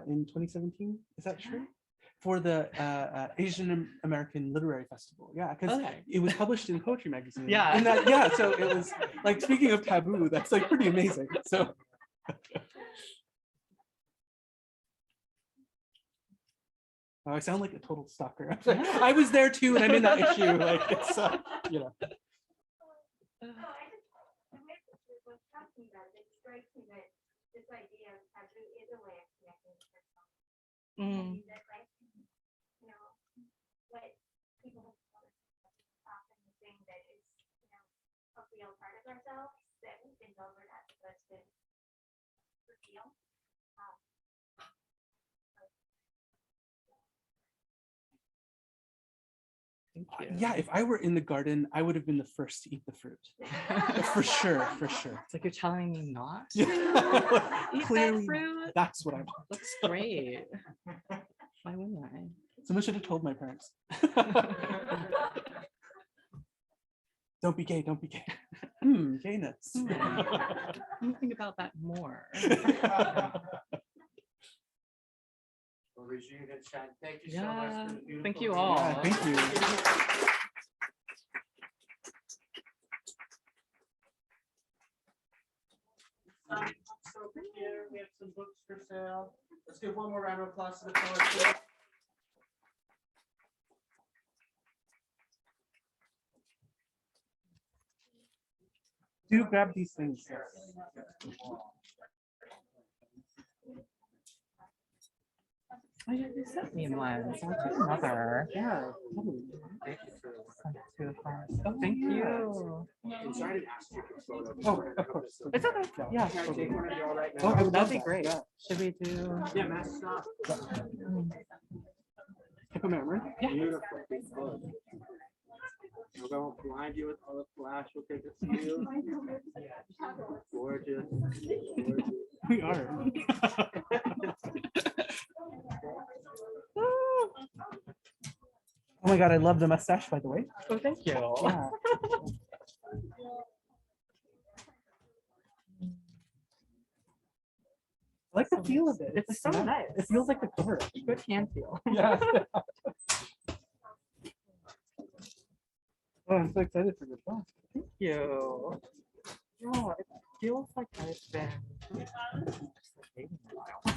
in 2017. Is that true? For the Asian American Literary Festival. Yeah, because it was published in Poetry Magazine. Yeah. And that, yeah, so it was like, speaking of taboo, that's like pretty amazing. So. Oh, I sound like a total stalker. I was there too, and I'm in that issue. Like it's, you know. No, the way that you were talking about it, it strikes me that this idea of taboo is a way of connecting with yourself. Mm. That, like, you know, what people have often the thing that is, you know, a real part of ourselves that we've been over that that's been revealed. Thank you. Yeah, if I were in the garden, I would have been the first to eat the fruit. For sure, for sure. It's like you're telling me not. Yeah. Eat Clearly, that fruit. that's what I want. That's great. Why wouldn't I? Someone should have told my parents. Don't be gay, don't be gay. Gayness. Let me think about that more. Well, Rajiv and Chen, thank you so much for the beautiful. Thank you reading. all. Yeah, thank you. So over here, we have some books for sale. Let's give one more round of applause to the poets. Do grab these things. Oh, yeah, you sent me one. So I'll take another. Yeah. Oh, thank you. I'm sorry to ask you for a photo. Oh, of course. It's okay. Yeah. Can I take one of you all right now? Oh, I would love That'd be that, great. yeah. Should we do? Yeah, mask stop. Take a memory. Beautiful. Good. We're going to blind you with all the flash. We'll take a few. Gorgeous. Gorgeous. We are. Oh my God, I love the mustache, by the way. Oh, thank you. Yeah. I like the feel of it. It's so nice. It feels like the cover. Good hand feel. Yeah. Oh, I'm so excited for this book. Thank you. Yeah, it feels like I've been just like dating a while.